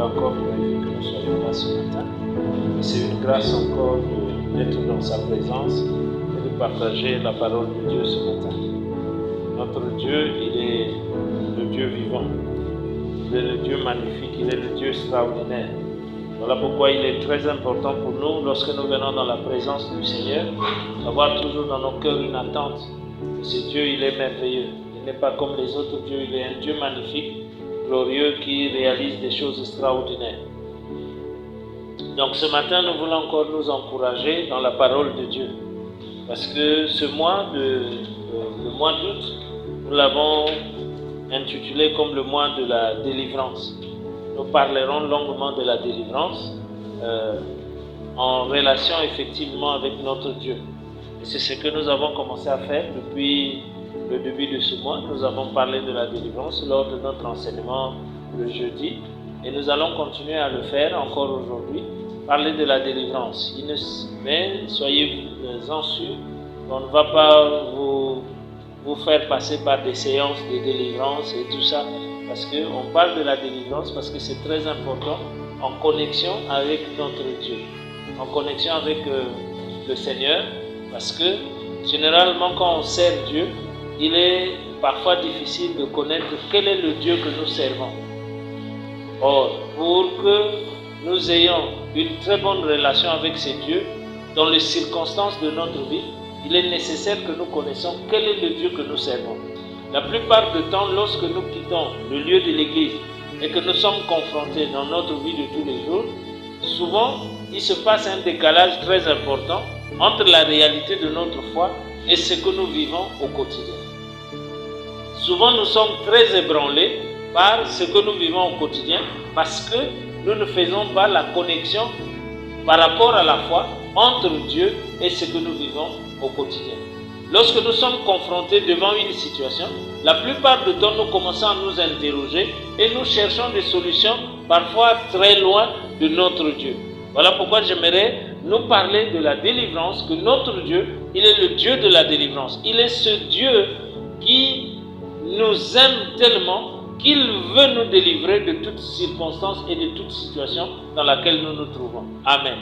encore permis que nous soyons là ce matin. Et c'est une grâce encore d'être dans sa présence et de partager la parole de Dieu ce matin. Notre Dieu, il est le Dieu vivant. Il est le Dieu magnifique, il est le Dieu extraordinaire. Voilà pourquoi il est très important pour nous, lorsque nous venons dans la présence du Seigneur, d'avoir toujours dans nos cœurs une attente. Que ce Dieu, il est merveilleux. Il n'est pas comme les autres dieux, il est un Dieu magnifique, glorieux, qui réalise des choses extraordinaires. Donc ce matin, nous voulons encore nous encourager dans la parole de Dieu. Parce que ce mois, le mois d'août, nous l'avons intitulé comme le mois de la délivrance. Nous parlerons longuement de la délivrance en relation effectivement avec notre Dieu. Et c'est ce que nous avons commencé à faire depuis le début de ce mois. Nous avons parlé de la délivrance lors de notre enseignement le jeudi. Et nous allons continuer à le faire encore aujourd'hui, parler de la délivrance. Mais soyez-en sûrs qu'on ne va pas vous faire passer par des séances de délivrance et tout ça. Parce qu'on parle de la délivrance parce que c'est très important en connexion avec notre Dieu, en connexion avec le Seigneur, parce que généralement quand on sert Dieu, il est parfois difficile de connaître quel est le Dieu que nous servons. Or, pour que nous ayons une très bonne relation avec ces dieux, dans les circonstances de notre vie, il est nécessaire que nous connaissions quel est le Dieu que nous servons. La plupart du temps, lorsque nous quittons le lieu de l'église et que nous sommes confrontés dans notre vie de tous les jours, souvent, il se passe un décalage très important entre la réalité de notre foi et ce que nous vivons au quotidien. Souvent, nous sommes très ébranlés par ce que nous vivons au quotidien parce que nous ne faisons pas la connexion par rapport à la foi entre Dieu et ce que nous vivons au quotidien. Lorsque nous sommes confrontés devant une situation, la plupart du temps, nous commençons à nous interroger et nous cherchons des solutions parfois très loin de notre Dieu. Voilà pourquoi j'aimerais nous parler de la délivrance, que notre Dieu, il est le Dieu de la délivrance. Il est ce Dieu qui nous aime tellement qu'il veut nous délivrer de toutes circonstances et de toutes situations dans lesquelles nous nous trouvons. Amen.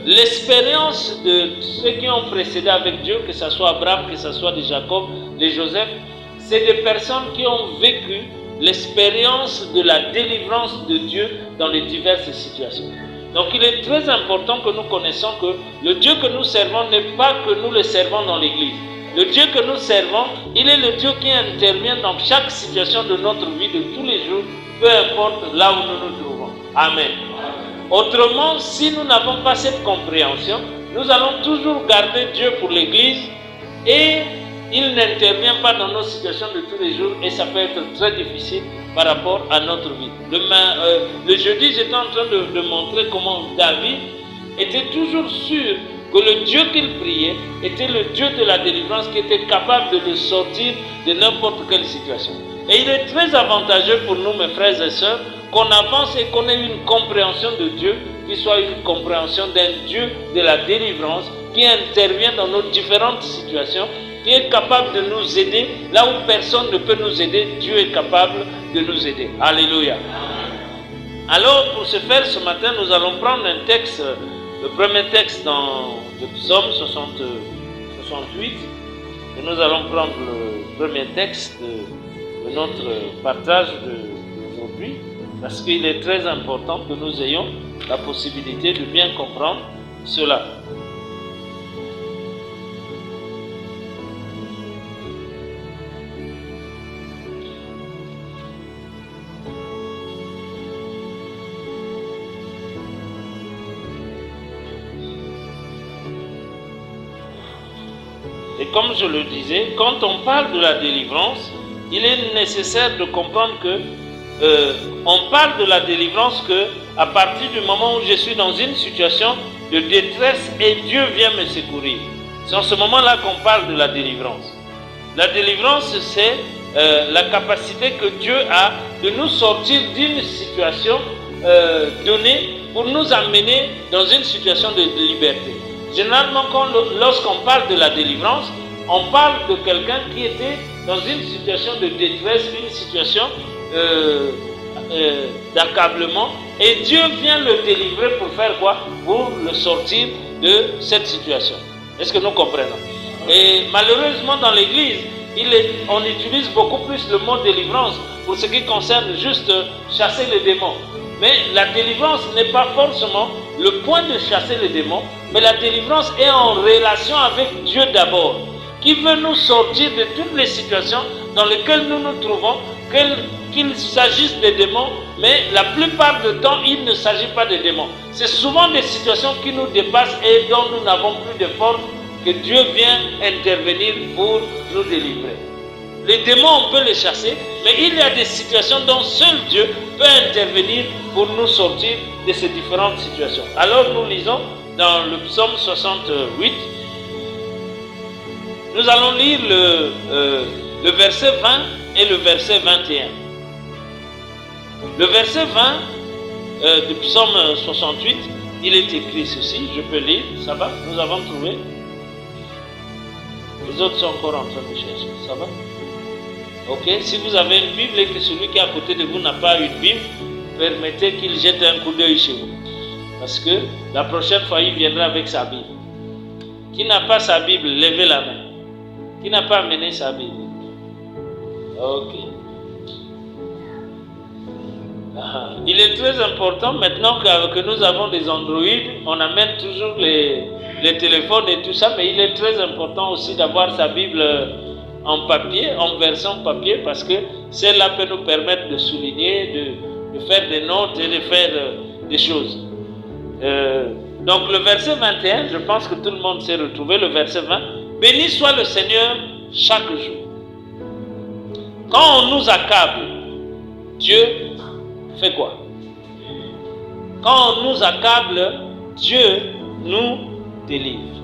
L'expérience de ceux qui ont précédé avec Dieu, que ce soit Abraham, que ce soit de Jacob, de Joseph, c'est des personnes qui ont vécu l'expérience de la délivrance de Dieu dans les diverses situations. Donc il est très important que nous connaissions que le Dieu que nous servons n'est pas que nous le servons dans l'église. Le Dieu que nous servons, il est le Dieu qui intervient dans chaque situation de notre vie de tous les jours, peu importe là où nous nous trouvons. Amen. Autrement, si nous n'avons pas cette compréhension, nous allons toujours garder Dieu pour l'église et il n'intervient pas dans nos situations de tous les jours et ça peut être très difficile par rapport à notre vie. Le jeudi, j'étais en train de montrer comment David était toujours sûr que le Dieu qu'il priait était le Dieu de la délivrance qui était capable de le sortir de n'importe quelle situation. Et il est très avantageux pour nous, mes frères et sœurs, qu'on avance et qu'on ait une compréhension de Dieu, qui soit une compréhension d'un Dieu de la délivrance, qui intervient dans nos différentes situations, qui est capable de nous aider. Là où personne ne peut nous aider, Dieu est capable de nous aider. Alléluia. Alors, pour ce faire, ce matin, nous allons prendre un texte, le premier texte dans le psaume 68, et nous allons prendre le premier texte de notre partage d'aujourd'hui, parce qu'il est très important que nous ayons la possibilité de bien comprendre cela. Et comme je le disais, quand on parle de la délivrance, il est nécessaire de comprendre que on parle de la délivrance que à partir du moment où je suis dans une situation de détresse et Dieu vient me secourir. C'est en ce moment-là qu'on parle de la délivrance. La délivrance, c'est la capacité que Dieu a de nous sortir d'une situation donnée pour nous amener dans une situation de liberté. Généralement, lorsqu'on parle de la délivrance, on parle de quelqu'un qui était dans une situation de détresse, une situation d'accablement et Dieu vient le délivrer pour faire quoi? Pour le sortir de cette situation. Est-ce que nous comprenons? Et malheureusement dans l'église, on utilise beaucoup plus le mot délivrance pour ce qui concerne juste chasser les démons. Mais la délivrance n'est pas forcément le point de chasser les démons, mais la délivrance est en relation avec Dieu d'abord, qui veut nous sortir de toutes les situations dans lesquelles nous nous trouvons, qu'il s'agisse des démons, mais la plupart du temps, il ne s'agit pas de démons. C'est souvent des situations qui nous dépassent et dont nous n'avons plus de force, que Dieu vient intervenir pour nous délivrer. Les démons, on peut les chasser, mais il y a des situations dont seul Dieu peut intervenir pour nous sortir de ces différentes situations. Alors nous lisons dans le psaume 68, nous allons lire le verset 20 et le verset 21. Le verset 20 du psaume 68, il est écrit ceci, je peux lire, ça va? Nous avons trouvé. Les autres sont encore en train de chercher, ça va? Ok, si vous avez une Bible et que celui qui est à côté de vous n'a pas une Bible, permettez qu'il jette un coup d'œil chez vous. Parce que la prochaine fois, il viendra avec sa Bible. Qui n'a pas sa Bible, levez la main. Qui n'a pas amené sa Bible? Ok. Il est très important maintenant que nous avons des Android, on amène toujours les téléphones et tout ça, mais il est très important aussi d'avoir sa Bible en papier, en version papier, parce que celle-là peut nous permettre de souligner, de faire des notes et de faire des choses. Donc le verset 21, je pense que tout le monde s'est retrouvé, le verset 20. Béni soit le Seigneur chaque jour. Quand on nous accable, Dieu fait quoi? Quand on nous accable, Dieu nous délivre.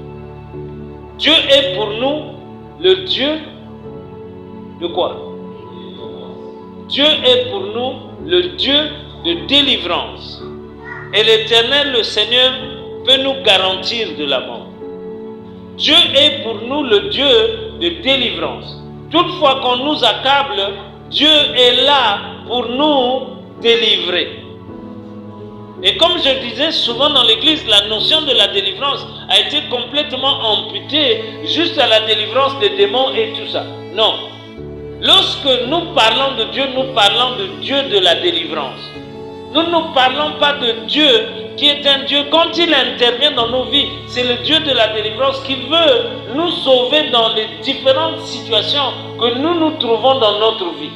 Dieu est pour nous le Dieu de quoi? Dieu est pour nous le Dieu de délivrance. Et l'Éternel, le Seigneur, peut nous garantir de la mort. Dieu est pour nous le Dieu de délivrance. Toutefois qu'on nous accable, Dieu est là pour nous délivrer. Et comme je disais souvent dans l'église, la notion de la délivrance a été complètement amputée juste à la délivrance des démons et tout ça. Non. Lorsque nous parlons de Dieu, nous parlons de Dieu de la délivrance. Nous ne parlons pas de Dieu qui est un Dieu, quand il intervient dans nos vies, c'est le Dieu de la délivrance qui veut nous sauver dans les différentes situations que nous nous trouvons dans notre vie.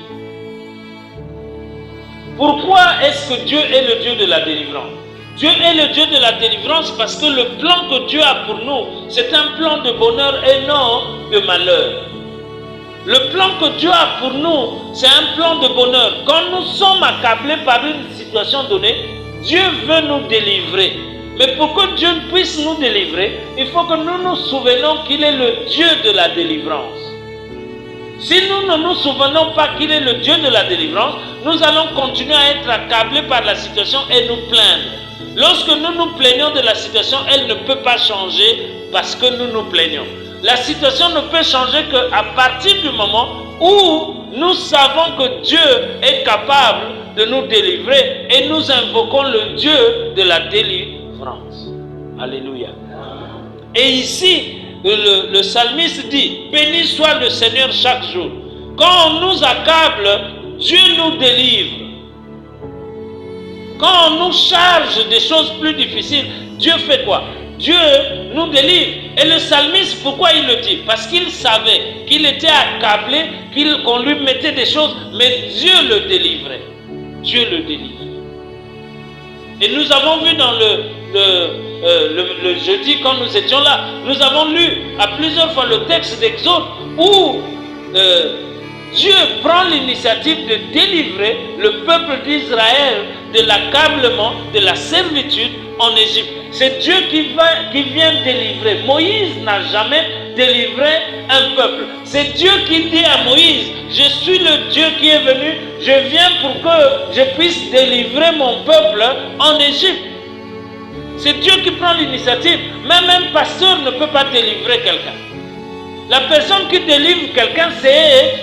Pourquoi est-ce que Dieu est le Dieu de la délivrance? Dieu est le Dieu de la délivrance parce que le plan que Dieu a pour nous, c'est un plan de bonheur et non de malheur. Le plan que Dieu a pour nous, c'est un plan de bonheur. Quand nous sommes accablés par une situation donnée, Dieu veut nous délivrer. Mais pour que Dieu puisse nous délivrer, il faut que nous nous souvenions qu'il est le Dieu de la délivrance. Si nous ne nous souvenons pas qu'il est le Dieu de la délivrance, nous allons continuer à être accablés par la situation et nous plaindre. Lorsque nous nous plaignons de la situation, elle ne peut pas changer parce que nous nous plaignons. La situation ne peut changer qu'à partir du moment où nous savons que Dieu est capable de nous délivrer et nous invoquons le Dieu de la délivrance. Alléluia. Et ici, le psalmiste dit, béni soit le Seigneur chaque jour. Quand on nous accable, Dieu nous délivre. Quand on nous charge des choses plus difficiles, Dieu fait quoi? Dieu nous délivre. Et le psalmiste, pourquoi il le dit? Parce qu'il savait qu'il était accablé, qu'on lui mettait des choses, mais Dieu le délivrait. Dieu le délivre. Et nous avons vu dans le jeudi, quand nous étions là, nous avons lu à plusieurs fois le texte d'Exode où Dieu prend l'initiative de délivrer le peuple d'Israël de l'accablement, de la servitude en Égypte. C'est Dieu qui vient délivrer. Moïse n'a jamais délivré un peuple. C'est Dieu qui dit à Moïse, je suis le Dieu qui est venu, je viens pour que je puisse délivrer mon peuple en Égypte. C'est Dieu qui prend l'initiative. Même un pasteur ne peut pas délivrer quelqu'un. La personne qui délivre quelqu'un, c'est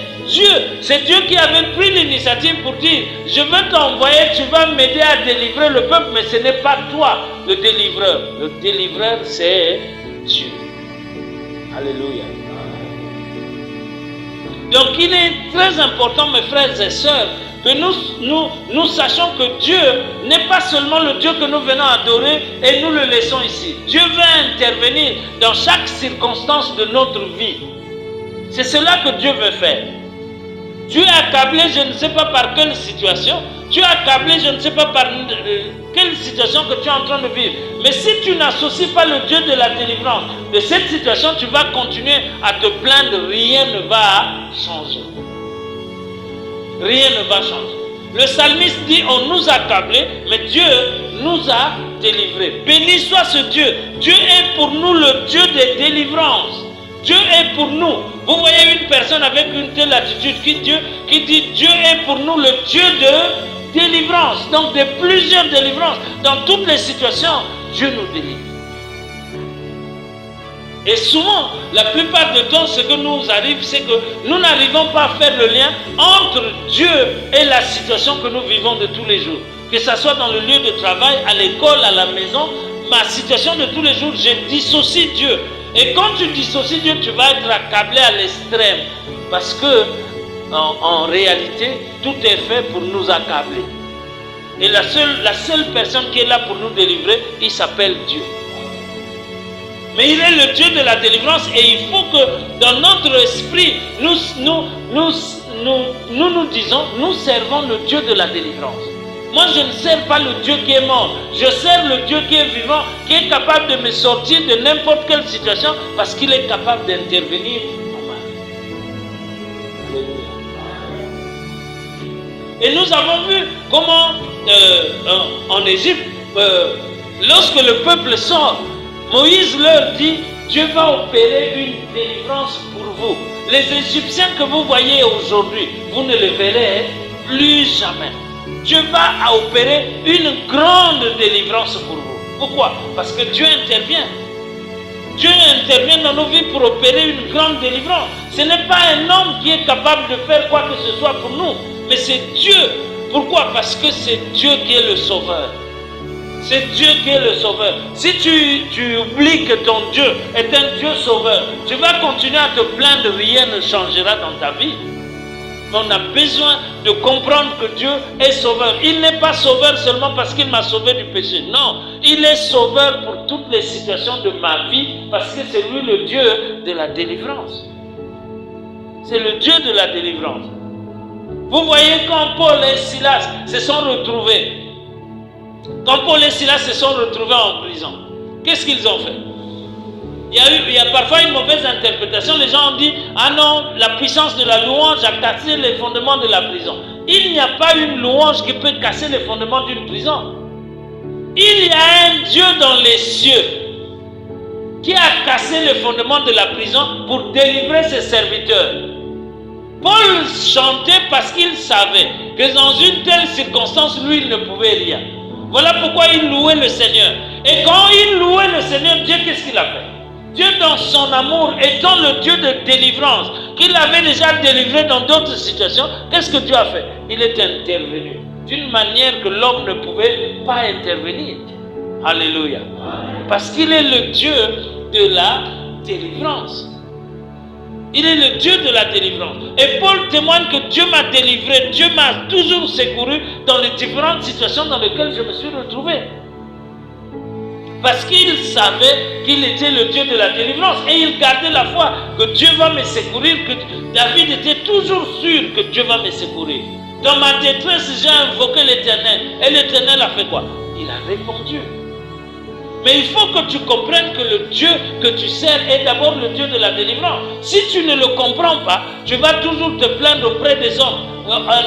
C'est Dieu qui avait pris l'initiative pour dire, je veux t'envoyer, tu vas m'aider à délivrer le peuple, mais ce n'est pas toi le délivreur. Le délivreur, c'est Dieu. Alléluia. Donc il est très important, mes frères et sœurs, que nous sachions que Dieu n'est pas seulement le Dieu que nous venons adorer et nous le laissons ici. Dieu veut intervenir dans chaque circonstance de notre vie. C'est cela que Dieu veut faire. Tu es accablé, je ne sais pas par quelle situation. Tu es accablé, je ne sais pas par quelle situation que tu es en train de vivre. Mais si tu n'associes pas le Dieu de la délivrance de cette situation, tu vas continuer à te plaindre, rien ne va changer. Rien ne va changer. Le psalmiste dit, on nous a accablés, mais Dieu nous a délivrés. Béni soit ce Dieu. Dieu est pour nous le Dieu des délivrances. Dieu est pour nous. Vous voyez une personne avec une telle attitude qui dit Dieu est pour nous le Dieu de délivrance. Donc de plusieurs délivrances. Dans toutes les situations, Dieu nous délivre. Et souvent, la plupart du temps, ce que nous arrive, c'est que nous n'arrivons pas à faire le lien entre Dieu et la situation que nous vivons de tous les jours. Que ce soit dans le lieu de travail, à l'école, à la maison, ma situation de tous les jours, je dissocie Dieu. Et quand tu dissocies Dieu, tu vas être accablé à l'extrême. Parce que, en réalité, tout est fait pour nous accabler. Et la seule personne qui est là pour nous délivrer, il s'appelle Dieu. Mais il est le Dieu de la délivrance et il faut que dans notre esprit, nous disons, nous servons le Dieu de la délivrance. Moi, je ne sers pas le Dieu qui est mort. Je sers le Dieu qui est vivant, qui est capable de me sortir de n'importe quelle situation parce qu'il est capable d'intervenir dans ma vie. Et nous avons vu comment en Égypte, lorsque le peuple sort, Moïse leur dit, Dieu va opérer une délivrance pour vous. Les Égyptiens que vous voyez aujourd'hui, vous ne les verrez plus jamais. Dieu va opérer une grande délivrance pour vous. Pourquoi? Parce que Dieu intervient. Dieu intervient dans nos vies pour opérer une grande délivrance. Ce n'est pas un homme qui est capable de faire quoi que ce soit pour nous, mais c'est Dieu. Pourquoi? Parce que c'est Dieu qui est le sauveur. C'est Dieu qui est le sauveur. Si tu oublies que ton Dieu est un Dieu sauveur, tu vas continuer à te plaindre, rien ne changera dans ta vie. On a besoin de comprendre que Dieu est sauveur. Il n'est pas sauveur seulement parce qu'il m'a sauvé du péché. Non, il est sauveur pour toutes les situations de ma vie parce que c'est lui le Dieu de la délivrance. C'est le Dieu de la délivrance. Vous voyez quand Paul et Silas se sont retrouvés, quand Paul et Silas se sont retrouvés en prison, qu'est-ce qu'ils ont fait? Il y a parfois une mauvaise interprétation. Les gens ont dit, ah non, la puissance de la louange a cassé les fondements de la prison. Il n'y a pas une louange qui peut casser les fondements d'une prison. Il y a un Dieu dans les cieux qui a cassé les fondements de la prison pour délivrer ses serviteurs. Paul chantait parce qu'il savait que dans une telle circonstance, lui, il ne pouvait rien. Voilà pourquoi il louait le Seigneur. Et quand il louait le Seigneur, Dieu, qu'est-ce qu'il a fait? Dieu, dans son amour, étant le Dieu de délivrance, qu'il avait déjà délivré dans d'autres situations, qu'est-ce que Dieu a fait? Il est intervenu d'une manière que l'homme ne pouvait pas intervenir. Alléluia. Parce qu'il est le Dieu de la délivrance. Il est le Dieu de la délivrance. Et Paul témoigne que Dieu m'a délivré, Dieu m'a toujours secouru dans les différentes situations dans lesquelles je me suis retrouvé. Parce qu'il savait qu'il était le Dieu de la délivrance. Et il gardait la foi que Dieu va me secourir, que David était toujours sûr que Dieu va me secourir. Dans ma détresse, j'ai invoqué l'Éternel. Et l'Éternel a fait quoi? Il a répondu. Mais il faut que tu comprennes que le Dieu que tu sers est d'abord le Dieu de la délivrance. Si tu ne le comprends pas, tu vas toujours te plaindre auprès des hommes.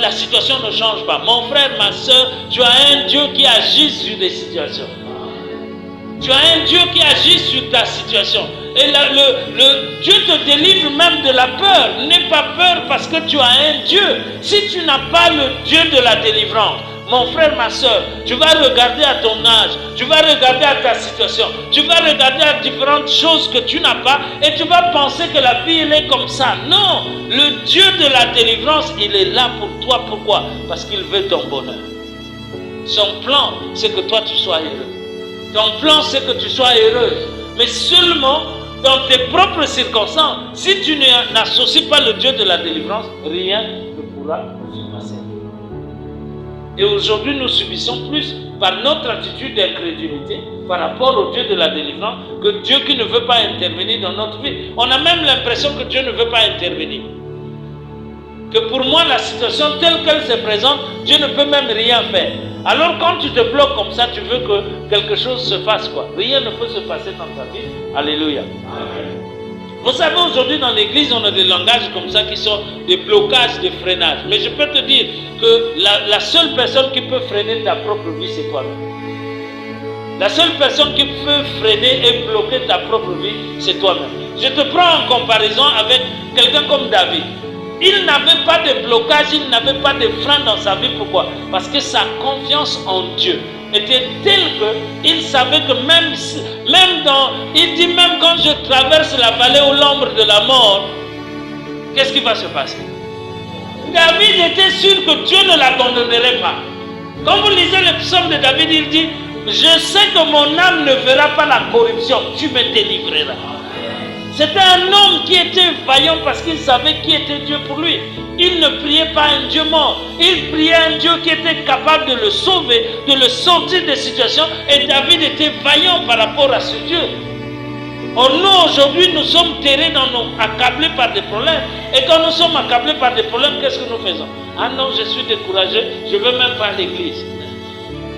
La situation ne change pas. Mon frère, ma soeur, tu as un Dieu qui agit sur des situations. Tu as un Dieu qui agit sur ta situation. Et le Dieu te délivre même de la peur. N'aie pas peur parce que tu as un Dieu. Si tu n'as pas le Dieu de la délivrance, Mon frère, ma soeur, tu vas regarder à ton âge, tu vas regarder à ta situation, tu vas regarder à différentes choses que tu n'as pas et tu vas penser que la vie, elle est comme ça. Non, le Dieu de la délivrance, il est là pour toi. Pourquoi? Parce qu'il veut ton bonheur. Son plan, c'est que toi, tu sois heureux. Ton plan, c'est que tu sois heureuse. Mais seulement dans tes propres circonstances, si tu n'associes pas le Dieu de la délivrance, rien ne pourra se passer. Et aujourd'hui, nous subissons plus par notre attitude d'incrédulité par rapport au Dieu de la délivrance que Dieu qui ne veut pas intervenir dans notre vie. On a même l'impression que Dieu ne veut pas intervenir. Que pour moi, la situation telle qu'elle se présente, Dieu ne peut même rien faire. Alors quand tu te bloques comme ça, tu veux que quelque chose se fasse quoi? Rien ne peut se passer dans ta vie. Alléluia. Amen. Vous savez, aujourd'hui dans l'église, on a des langages comme ça qui sont des blocages, des freinages. Mais je peux te dire que la seule personne qui peut freiner ta propre vie, c'est toi-même. La seule personne qui peut freiner et bloquer ta propre vie, c'est toi-même. Je te prends en comparaison avec quelqu'un comme David. Il n'avait pas de blocage, il n'avait pas de frein dans sa vie. Pourquoi? Parce que sa confiance en Dieu était telle qu'il savait que il dit même quand je traverse la vallée au l'ombre de la mort, qu'est-ce qui va se passer? David était sûr que Dieu ne l'abandonnerait pas. Quand vous lisez le psaume de David, il dit, je sais que mon âme ne verra pas la corruption, tu me délivreras. C'était un homme qui était vaillant parce qu'il savait qui était Dieu pour lui. Il ne priait pas un Dieu mort. Il priait un Dieu qui était capable de le sauver, de le sortir des situations. Et David était vaillant par rapport à ce Dieu. Or nous aujourd'hui, nous sommes terrés accablés par des problèmes. Et quand nous sommes accablés par des problèmes, qu'est-ce que nous faisons? Ah non, je suis découragé, je ne veux même pas à l'église.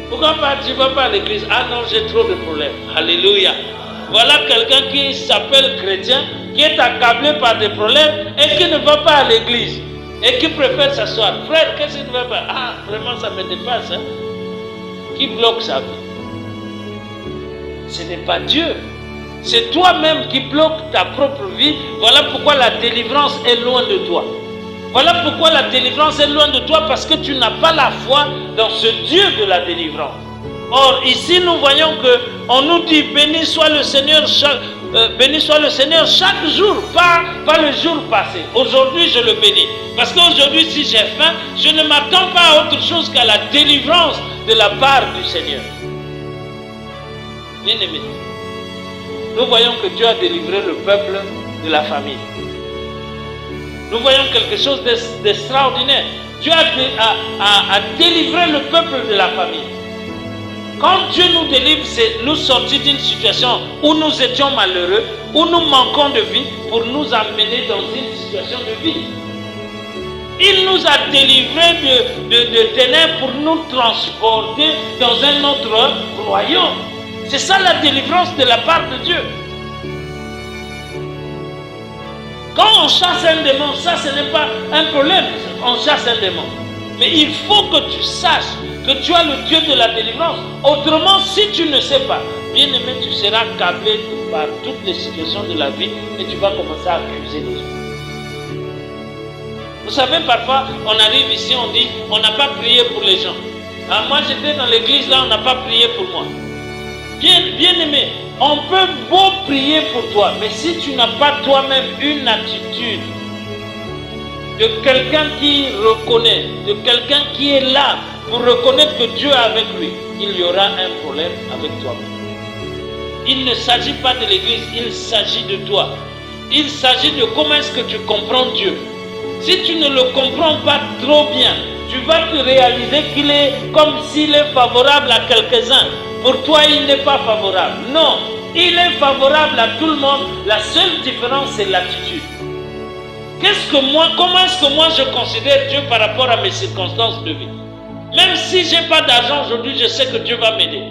Pourquoi pas? Tu ne vas pas à l'église? Ah non, j'ai trop de problèmes. Alléluia. Voilà quelqu'un qui s'appelle chrétien, qui est accablé par des problèmes et qui ne va pas à l'église et qui préfère s'asseoir. Frère, qu'est-ce qui ne va pas? Ah, vraiment, ça me dépasse. Hein? Qui bloque sa vie? Ce n'est pas Dieu. C'est toi-même qui bloque ta propre vie. Voilà pourquoi la délivrance est loin de toi. Voilà pourquoi la délivrance est loin de toi, parce que tu n'as pas la foi dans ce Dieu de la délivrance. Or, ici, nous voyons qu'on nous dit, béni soit le Seigneur chaque jour, pas le jour passé. Aujourd'hui, je le bénis. Parce qu'aujourd'hui, si j'ai faim, je ne m'attends pas à autre chose qu'à la délivrance de la part du Seigneur. Bien-aimés, nous voyons que Dieu a délivré le peuple de la famine. Nous voyons quelque chose d'extraordinaire. Dieu a délivré le peuple de la famine. Quand Dieu nous délivre, c'est nous sortir d'une situation où nous étions malheureux, où nous manquons de vie, pour nous amener dans une situation de vie. Il nous a délivrés de ténèbres pour nous transporter dans un autre royaume. C'est ça la délivrance de la part de Dieu. Quand on chasse un démon, ça ce n'est pas un problème, on chasse un démon. Mais il faut que tu saches que tu as le Dieu de la délivrance. Autrement, si tu ne sais pas, bien aimé, tu seras câblé par toutes les situations de la vie et tu vas commencer à accuser les gens. Vous savez, parfois, on arrive ici, on dit, on n'a pas prié pour les gens. Ah, moi, j'étais dans l'église, là, on n'a pas prié pour moi. Bien aimé, on peut beau prier pour toi, mais si tu n'as pas toi-même une attitude de quelqu'un qui reconnaît, de quelqu'un qui est là pour reconnaître que Dieu est avec lui, il y aura un problème avec toi-même. Il ne s'agit pas de l'église, il s'agit de toi. Il s'agit de comment est-ce que tu comprends Dieu. Si tu ne le comprends pas trop bien, tu vas te réaliser qu'il est comme s'il est favorable à quelques-uns. Pour toi, il n'est pas favorable. Non, il est favorable à tout le monde. La seule différence, c'est l'attitude. Comment est-ce que moi je considère Dieu par rapport à mes circonstances de vie? Même si je n'ai pas d'argent aujourd'hui, je sais que Dieu va m'aider.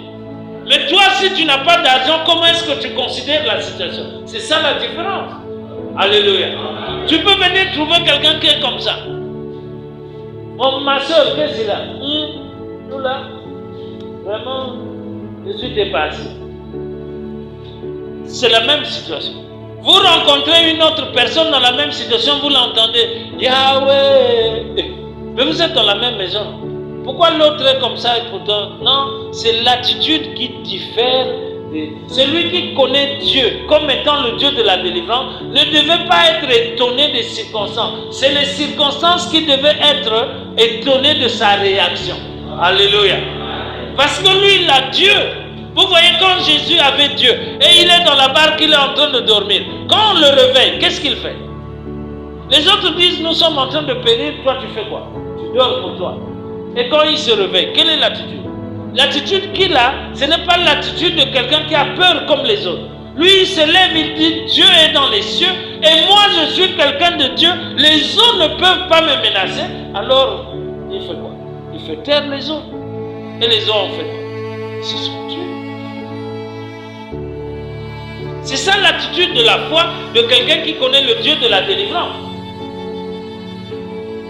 Mais toi, si tu n'as pas d'argent, comment est-ce que tu considères la situation? C'est ça la différence. Alléluia. Tu peux venir trouver quelqu'un qui est comme ça. Oh, ma soeur, qu'est-ce qu'il a? Tout là, vraiment, je suis dépassé. C'est la même situation. Vous rencontrez une autre personne dans la même situation, vous l'entendez. Yahweh. Mais vous êtes dans la même maison. Pourquoi l'autre est comme ça et pourtant? Non, c'est l'attitude qui diffère. Celui qui connaît Dieu comme étant le Dieu de la délivrance ne devait pas être étonné des circonstances. C'est les circonstances qui devaient être étonnées de sa réaction. Alléluia. Parce que lui, il a Dieu. Vous voyez, quand Jésus avait Dieu et il est dans la barque, il est en train de dormir. Quand on le réveille, qu'est-ce qu'il fait? Les autres disent, nous sommes en train de périr, toi tu fais quoi? Tu dors pour toi. Et quand il se réveille, quelle est l'attitude? L'attitude qu'il a, ce n'est pas l'attitude de quelqu'un qui a peur comme les autres. Lui, il se lève, il dit, Dieu est dans les cieux, et moi je suis quelqu'un de Dieu, les autres ne peuvent pas me menacer. Alors, il fait quoi? Il fait taire les autres. Et les autres ont fait quoi? Ce sont Dieu. C'est ça l'attitude de la foi de quelqu'un qui connaît le Dieu de la délivrance.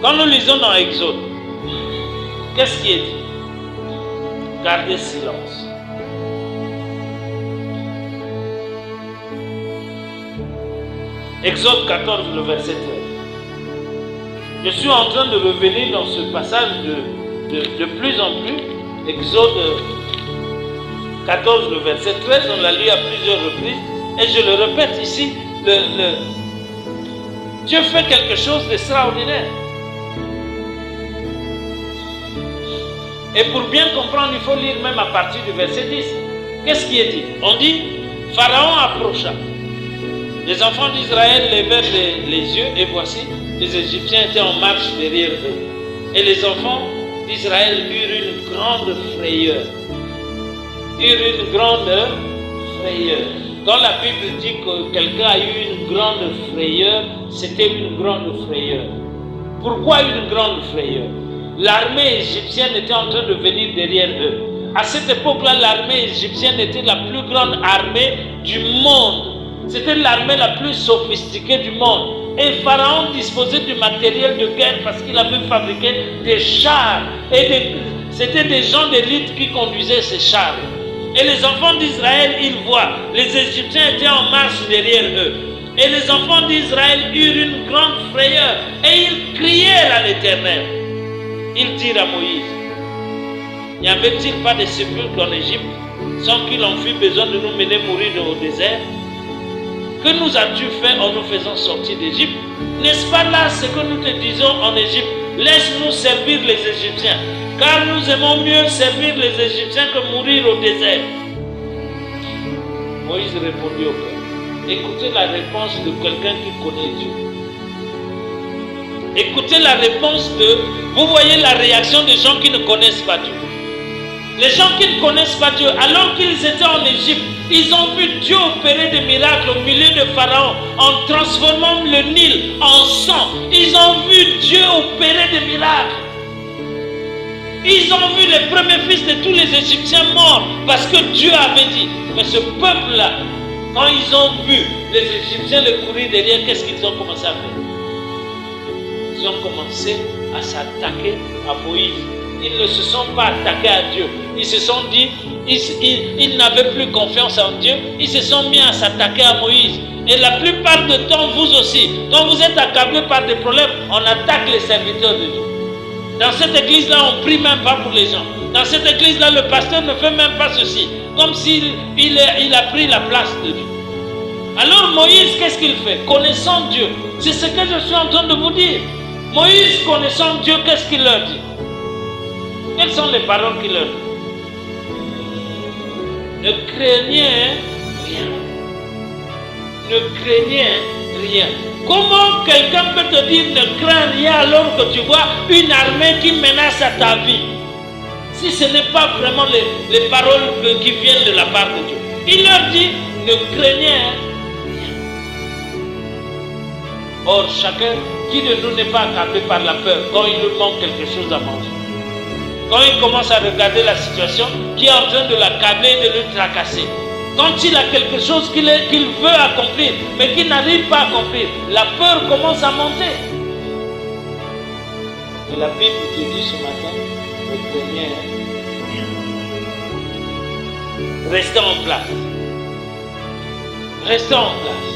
Quand nous lisons dans Exode, qu'est-ce qui est dit? Gardez silence. Exode 14, le verset 13. Je suis en train de revenir dans ce passage de plus en plus. Exode 14, le verset 13, on l'a lu à plusieurs reprises. Et je le répète ici, Dieu fait quelque chose d'extraordinaire. Et pour bien comprendre, il faut lire même à partir du verset 10. Qu'est-ce qui est dit? On dit, Pharaon approcha. Les enfants d'Israël levèrent les yeux et voici, les Égyptiens étaient en marche derrière eux. Et les enfants d'Israël eurent une grande frayeur. Quand la Bible dit que quelqu'un a eu une grande frayeur, c'était une grande frayeur. Pourquoi une grande frayeur? L'armée égyptienne était en train de venir derrière eux. À cette époque-là, l'armée égyptienne était la plus grande armée du monde. C'était l'armée la plus sophistiquée du monde. Et Pharaon disposait du matériel de guerre parce qu'il avait fabriqué des chars. Et c'était des gens d'élite qui conduisaient ces chars. Et les enfants d'Israël, ils voient, les Égyptiens étaient en marche derrière eux. Et les enfants d'Israël eurent une grande frayeur. Et ils crièrent à l'Éternel. Ils dirent à Moïse, n'y avait-il pas de sépulcres en Égypte sans qu'il en fût besoin de nous mener mourir au désert? Que nous as-tu fait en nous faisant sortir d'Égypte? N'est-ce pas là ce que nous te disons en Égypte? Laisse-nous servir les Égyptiens, car nous aimons mieux servir les Égyptiens que mourir au désert. Moïse répondit au peuple. Écoutez la réponse de quelqu'un qui connaît Dieu. Écoutez la réponse de... Vous voyez la réaction des gens qui ne connaissent pas Dieu. Les gens qui ne connaissent pas Dieu, alors qu'ils étaient en Égypte, ils ont vu Dieu opérer des miracles au milieu de Pharaon en transformant le Nil en sang. Ils ont vu Dieu opérer des miracles. Ils ont vu les premiers fils de tous les Égyptiens morts parce que Dieu avait dit. Mais ce peuple-là, quand ils ont vu les Égyptiens le courir derrière, qu'est-ce qu'ils ont commencé à faire? Ils ont commencé à s'attaquer à Moïse. Ils ne se sont pas attaqués à Dieu. Ils se sont dit, ils n'avaient plus confiance en Dieu. Ils se sont mis à s'attaquer à Moïse. Et la plupart du temps, vous aussi, quand vous êtes accablés par des problèmes, on attaque les serviteurs de Dieu. Dans cette église-là, on ne prie même pas pour les gens. Dans cette église-là, le pasteur ne fait même pas ceci. Comme s'il a pris la place de Dieu. Alors Moïse, qu'est-ce qu'il fait? Connaissant Dieu. C'est ce que je suis en train de vous dire. Moïse, connaissant Dieu, qu'est-ce qu'il leur dit? Quelles sont les paroles qu'il leur dit? Ne craignez rien. Ne craignez rien. Comment quelqu'un peut te dire ne crains rien alors que tu vois une armée qui menace à ta vie? Si ce n'est pas vraiment les paroles qui viennent de la part de Dieu. Il leur dit ne craignez rien. Or, chacun qui de nous n'est pas accablé par la peur quand il lui manque quelque chose à manger. Quand il commence à regarder la situation qui est en train de l'accabler et de le tracasser. Quand il a quelque chose qu'il veut accomplir, mais qu'il n'arrive pas à accomplir, la peur commence à monter. Et la Bible te dit ce matin, ne craignez rien. Restez en place. Restez en place.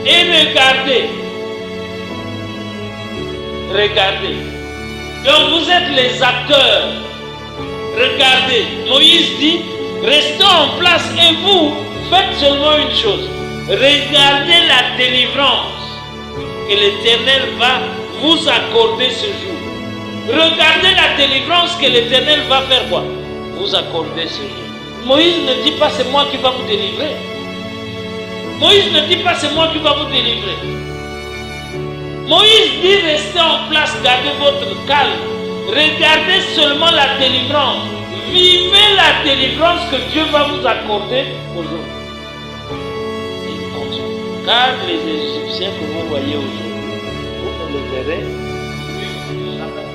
Et regardez. Regardez. Donc vous êtes les acteurs Regardez, Moïse dit, restons en place et vous, faites seulement une chose. Regardez la délivrance que l'Éternel va vous accorder ce jour. Regardez la délivrance que l'Éternel va faire quoi? Vous accorder ce jour. Moïse ne dit pas c'est moi qui va vous délivrer. Moïse ne dit pas c'est moi qui va vous délivrer. Moïse dit restez en place, gardez votre calme. Regardez seulement la délivrance. Vivez la délivrance que Dieu va vous accorder aujourd'hui. Il continue. Car les Égyptiens que vous voyez aujourd'hui, vous ne les verrez jamais.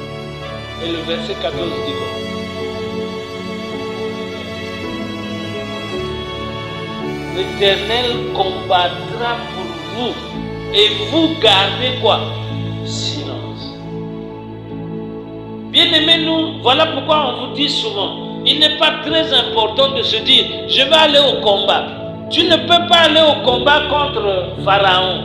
Et le verset 14 dit quoi? L'Éternel combattra pour vous et vous gardez quoi? Silence. Bien-aimés, nous, voilà pourquoi on vous dit souvent, il n'est pas très important de se dire, je vais aller au combat. Tu ne peux pas aller au combat contre Pharaon.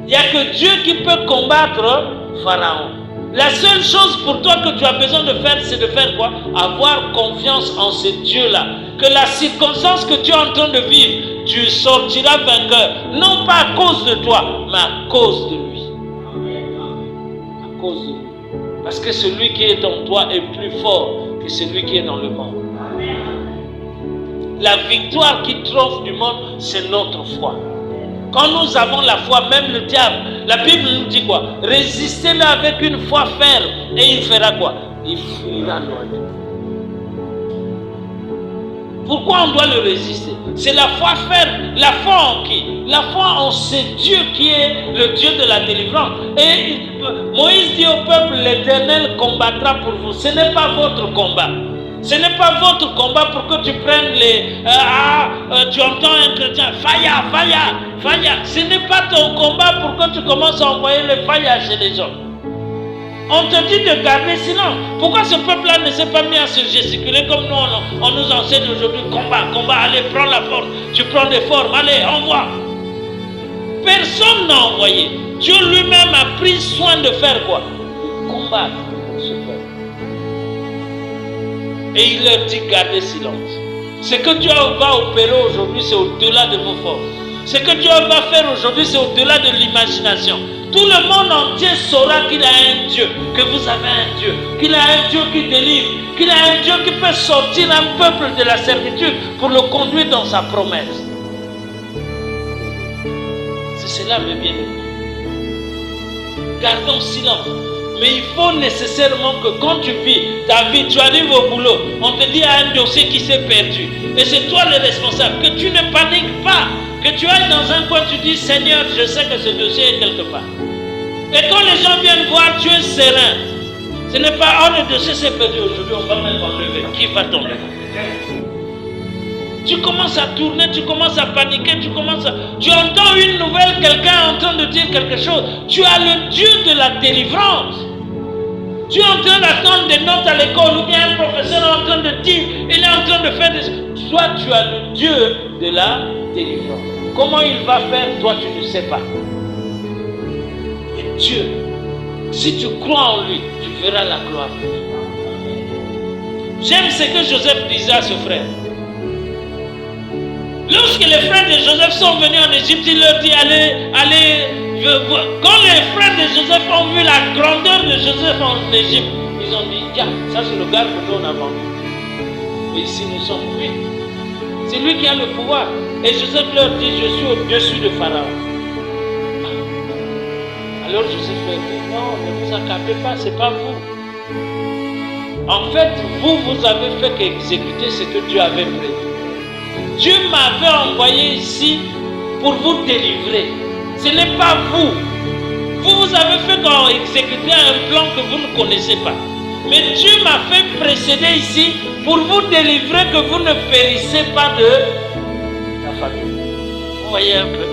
Il n'y a que Dieu qui peut combattre Pharaon. La seule chose pour toi que tu as besoin de faire, c'est de faire quoi? Avoir confiance en ce Dieu-là. Que la circonstance que tu es en train de vivre, tu sortiras vainqueur. Non pas à cause de toi, mais à cause de lui. À cause de lui. Parce que celui qui est en toi est plus fort que celui qui est dans le monde. La victoire qui triomphe du monde, c'est notre foi. Quand nous avons la foi, même le diable, la Bible nous dit quoi? Résistez-le avec une foi ferme et il fera quoi? Il fuira loin de vous. Pourquoi on doit le résister? C'est la foi ferme. La foi en qui? La foi en ce Dieu qui est le Dieu de la délivrance. Et Moïse dit au peuple, l'Éternel combattra pour vous. Ce n'est pas votre combat. Ce n'est pas votre combat pour que tu prennes les... tu entends un chrétien, faya, faya, faya. Ce n'est pas ton combat pour que tu commences à envoyer les faya chez les gens. On te dit de garder silence. Pourquoi ce peuple-là ne s'est pas mis à se gesticuler comme nous, on nous enseigne aujourd'hui, combat, combat, allez, prends la force. Tu prends des formes, allez, envoie. Personne n'a envoyé. Dieu lui-même a pris soin de faire quoi? Combattre ce peuple. Et il leur dit gardez silence. Ce que Dieu va opérer aujourd'hui, c'est au-delà de vos forces. Ce que Dieu va faire aujourd'hui, c'est au-delà de l'imagination. Tout le monde entier saura qu'il a un Dieu, que vous avez un Dieu, qu'il a un Dieu qui délivre, qu'il a un Dieu qui peut sortir un peuple de la servitude pour le conduire dans sa promesse. C'est cela, mes bien-aimés. Gardons silence. Mais il faut nécessairement que quand tu vis ta vie, tu arrives au boulot, on te dit à un dossier qui s'est perdu. Et c'est toi le responsable. Que tu ne paniques pas. Que tu ailles dans un coin, tu dis Seigneur, je sais que ce dossier est quelque part. Et quand les gens viennent voir, tu es serein. Ce n'est pas, oh le dossier s'est perdu aujourd'hui, on va même enlever. Qui va t'enlever? Tu commences à tourner, tu commences à paniquer, tu entends une nouvelle, quelqu'un est en train de dire quelque chose. Tu as le Dieu de la délivrance. Tu es en train d'attendre des notes à l'école ou bien un professeur est en train de dire, il est en train de faire des... Toi, tu as le Dieu de la délivrance. Comment il va faire, toi, tu ne sais pas. Et Dieu, si tu crois en lui, tu verras la gloire. J'aime ce que Joseph disait à ce frère. Lorsque les frères de Joseph sont venus en Égypte, il leur dit allez, quand les frères de Joseph ont vu la grandeur de Joseph en Égypte, ils ont dit, tiens, ça c'est le gars que nous on a vendu. Et ici nous sommes lui. C'est lui qui a le pouvoir. Et Joseph leur dit, je suis au-dessus de Pharaon. Alors Joseph leur dit, non, ne vous accablez pas, ce n'est pas vous. En fait, vous avez fait qu'exécuter ce que Dieu avait prévu. Dieu m'avait envoyé ici pour vous délivrer. Ce n'est pas vous. Vous avez fait exécuter un plan que vous ne connaissez pas. Mais Dieu m'a fait précéder ici pour vous délivrer, que vous ne périssez pas de la famille. Vous voyez un peu?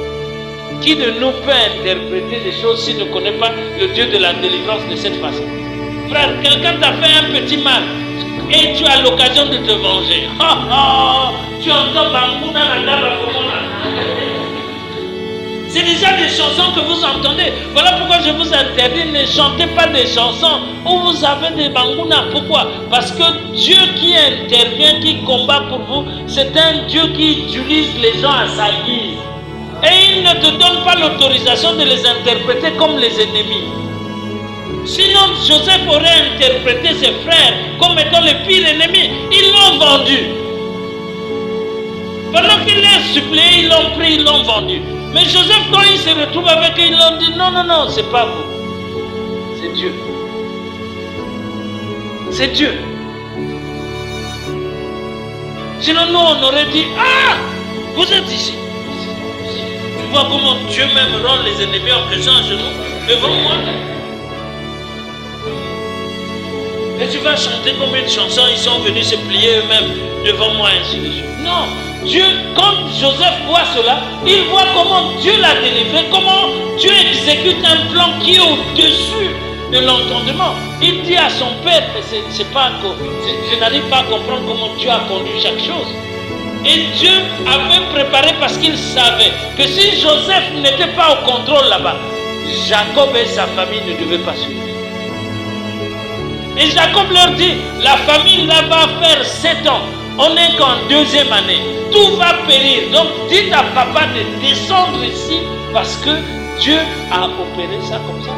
Qui de nous peut interpréter des choses s'il ne connaît pas le Dieu de la délivrance de cette façon? Frère, quelqu'un t'a fait un petit mal et tu as l'occasion de te venger. Tu entends Bambouna. C'est déjà des chansons que vous entendez. Voilà pourquoi je vous interdis, ne chantez pas des chansons où vous avez des bangounas. Pourquoi? Parce que Dieu qui intervient, qui combat pour vous, c'est un Dieu qui utilise les gens à sa guise. Et il ne te donne pas l'autorisation de les interpréter comme les ennemis. Sinon, Joseph aurait interprété ses frères comme étant les pires ennemis. Ils l'ont vendu. Pendant qu'il les supplié, ils l'ont pris, ils l'ont vendu. Mais Joseph, quand il se retrouve avec eux, ils l'ont dit, non, non, non, c'est pas vous. C'est Dieu. C'est Dieu. Sinon, nous, on aurait dit, ah, vous êtes ici. Tu vois comment Dieu même rend les ennemis en prison à genoux devant moi. Et tu vas chanter combien de chansons ils sont venus se plier eux-mêmes devant moi ainsi de suite. Non, Dieu, quand Joseph voit cela, il voit comment Dieu l'a délivré, comment Dieu exécute un plan qui est au-dessus de l'entendement. Il dit à son père, je n'arrive pas à comprendre comment Dieu a conduit chaque chose. Et Dieu avait préparé parce qu'il savait que si Joseph n'était pas au contrôle là-bas, Jacob et sa famille ne devaient pas suivre. Et Jacob leur dit, la famille là va faire 7 ans. On n'est qu'en 2e année. Tout va périr. Donc dites à papa de descendre ici parce que Dieu a opéré ça comme ça.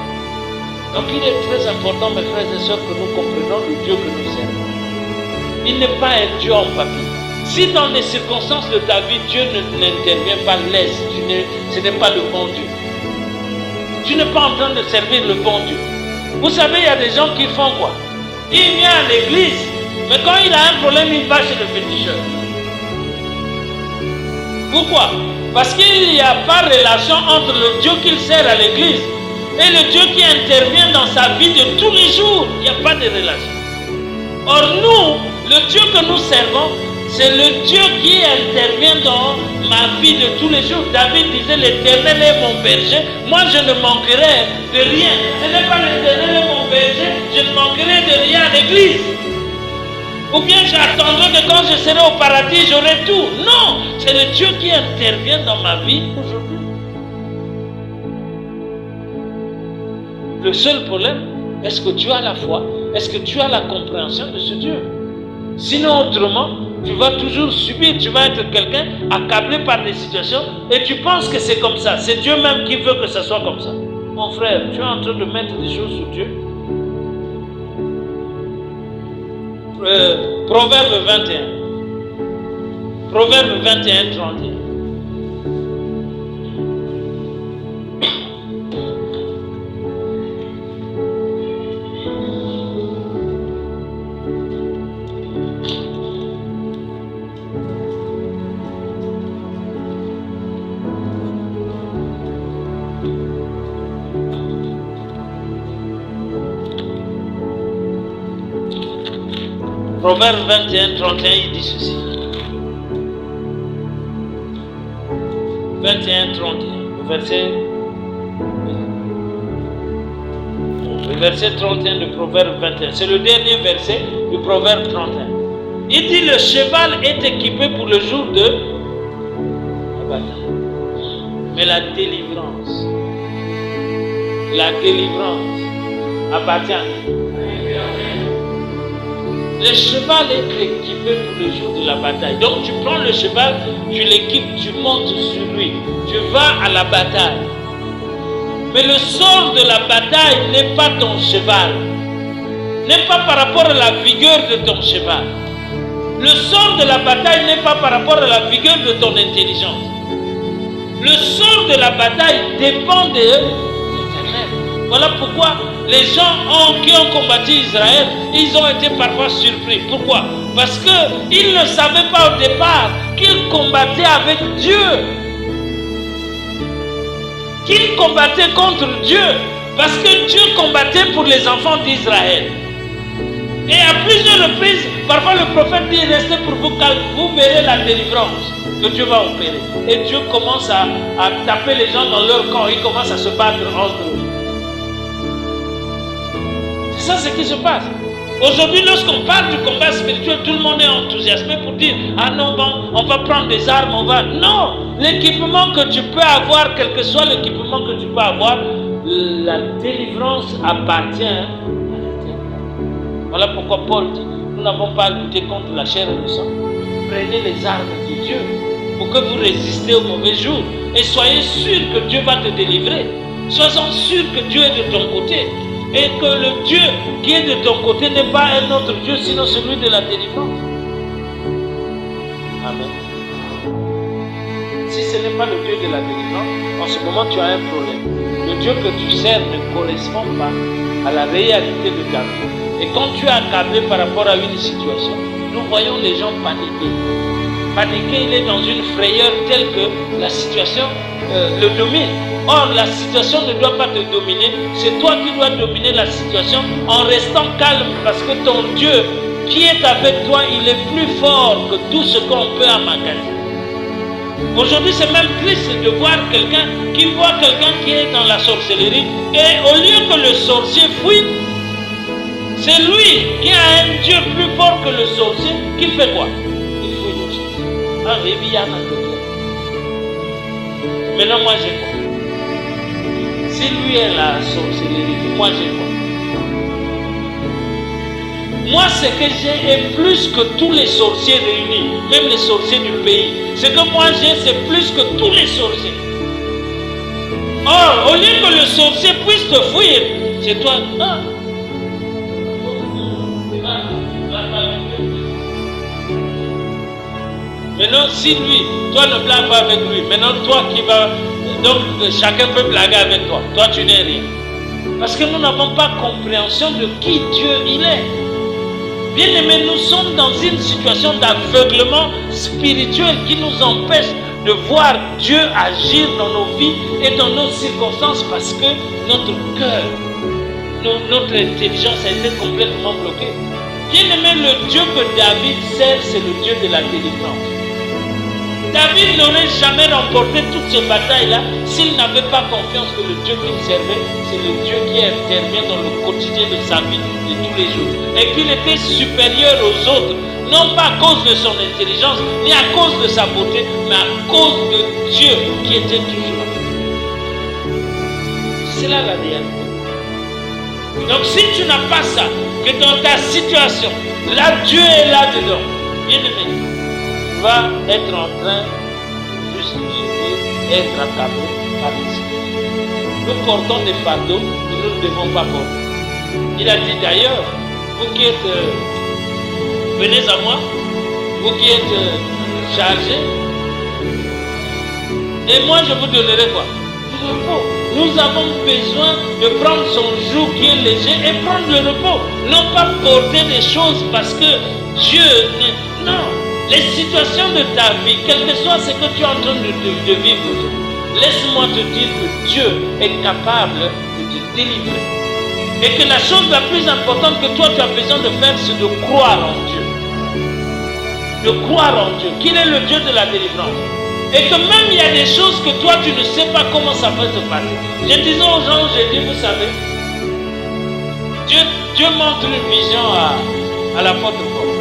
Donc il est très important, mes frères et sœurs, que nous comprenions le Dieu que nous servons. Il n'est pas un Dieu en papier. Si dans les circonstances de ta vie, Dieu n'intervient pas, laisse. Ce n'est pas le bon Dieu. Tu n'es pas en train de servir le bon Dieu. Vous savez, il y a des gens qui font quoi? Il vient à l'église, mais quand il a un problème, il va chez le féticheur. Pourquoi? Parce qu'il n'y a pas de relation entre le Dieu qu'il sert à l'église et le Dieu qui intervient dans sa vie de tous les jours. Il n'y a pas de relation. Or nous, le Dieu que nous servons, c'est le Dieu qui intervient dans ma vie de tous les jours. David disait, l'Éternel est mon berger, moi je ne manquerai de rien. Ce n'est pas l'Éternel est mon berger, je ne manquerai de rien à l'église. Ou bien j'attendrai que quand je serai au paradis, j'aurai tout. Non, c'est le Dieu qui intervient dans ma vie aujourd'hui. Le seul problème, est-ce que tu as la foi? Est-ce que tu as la compréhension de ce Dieu? Sinon, autrement, tu vas toujours subir, tu vas être quelqu'un accablé par des situations et tu penses que c'est comme ça. C'est Dieu même qui veut que ça soit comme ça. Mon frère, tu es en train de mettre des choses sur Dieu. Proverbe 21. Proverbe 21, 31. Proverbe 21, 31, il dit ceci. 21, 31, le verset 31 du Proverbe 21. C'est le dernier verset du Proverbe 31. Il dit, le cheval est équipé pour le jour de la bataille. Mais la délivrance appartient à qui? Le cheval est équipé pour le jour de la bataille. Donc tu prends le cheval, tu l'équipes, tu montes sur lui. Tu vas à la bataille. Mais le sort de la bataille n'est pas ton cheval. N'est pas par rapport à la vigueur de ton cheval. Le sort de la bataille n'est pas par rapport à la vigueur de ton intelligence. Le sort de la bataille dépend de l'Éternel. Voilà pourquoi les gens qui ont combattu Israël, ils ont été parfois surpris. Pourquoi? Parce qu'ils ne savaient pas au départ qu'ils combattaient avec Dieu. Qu'ils combattaient contre Dieu. Parce que Dieu combattait pour les enfants d'Israël. Et à plusieurs reprises, parfois le prophète dit, restez pour vous calme, vous verrez la délivrance que Dieu va opérer. Et Dieu commence à taper les gens dans leur corps, ils commencent à se battre entre eux. C'est ça ce qui se passe. Aujourd'hui, lorsqu'on parle du combat spirituel, tout le monde est enthousiasmé pour dire, ah non, bon, on va prendre des armes, on va... Non! l'équipement que tu peux avoir, quel que soit l'équipement que tu peux avoir, la délivrance appartient à l'Éternel. Voilà pourquoi Paul dit, nous n'avons pas à lutter contre la chair et le sang. Prenez les armes de Dieu pour que vous résistiez au mauvais jour. Et soyez sûr que Dieu va te délivrer. Soyez sûr que Dieu est de ton côté. Et que le Dieu qui est de ton côté n'est pas un autre Dieu, sinon celui de la délivrance. Amen. Si ce n'est pas le Dieu de la délivrance, en ce moment tu as un problème. Le Dieu que tu sers ne correspond pas à la réalité de ta vie. Et quand tu es accablé par rapport à une situation, nous voyons les gens paniquer. Paniquer, il est dans une frayeur telle que la situation le domine. Or, la situation ne doit pas te dominer. C'est toi qui dois dominer la situation en restant calme parce que ton Dieu qui est avec toi, il est plus fort que tout ce qu'on peut emmagasiner. Aujourd'hui, c'est même triste de voir quelqu'un qui voit quelqu'un qui est dans la sorcellerie et au lieu que le sorcier fuit, c'est lui qui a un Dieu plus fort que le sorcier qui fait quoi? Il fuit le sorcier. Ah, et bien, maintenant, moi, j'ai quoi? Si lui est la sorcellerie, moi, j'ai quoi? Moi, ce que j'ai est plus que tous les sorciers réunis, même les sorciers du pays. Ce que moi j'ai, c'est plus que tous les sorciers. Or, au lieu que le sorcier puisse te fuir, c'est toi. Ah. Maintenant, si lui, toi ne blagues pas avec lui, maintenant toi qui vas. Donc, chacun peut blaguer avec toi. Toi, tu n'es rien. Parce que nous n'avons pas compréhension de qui Dieu il est. Bien-aimés, nous sommes dans une situation d'aveuglement spirituel qui nous empêche de voir Dieu agir dans nos vies et dans nos circonstances parce que notre cœur, notre intelligence a été complètement bloquée. Bien-aimé, le Dieu que David sert, c'est le Dieu de la délivrance. David n'aurait jamais remporté toutes ces batailles-là s'il n'avait pas confiance que le Dieu qu'il servait, c'est le Dieu qui intervient dans le quotidien de sa vie de tous les jours. Et qu'il était supérieur aux autres, non pas à cause de son intelligence, ni à cause de sa beauté, mais à cause de Dieu qui était toujours là. C'est là la réalité. Donc si tu n'as pas ça, que dans ta situation, là Dieu est là-dedans, bien aimé, va être en train de subir, être accablé par les situations. Nous portons des fardeaux que nous ne devons pas porter. Il a dit d'ailleurs, vous qui êtes, venez à moi, vous qui êtes chargés, et moi je vous donnerai quoi? Du repos. Nous avons besoin de prendre son joug qui est léger et prendre le repos. Non pas porter des choses parce que Dieu, non. Les situations de ta vie, quel que soit ce que tu es en train de vivre aujourd'hui, laisse-moi te dire que Dieu est capable de te délivrer. Et que la chose la plus importante que toi tu as besoin de faire, c'est de croire en Dieu. De croire en Dieu, qu'il est le Dieu de la délivrance. Et que même il y a des choses que toi tu ne sais pas comment ça va se passer. Je disais aux gens, j'ai dit, vous savez, Dieu montre une vision à l'apôtre Paul.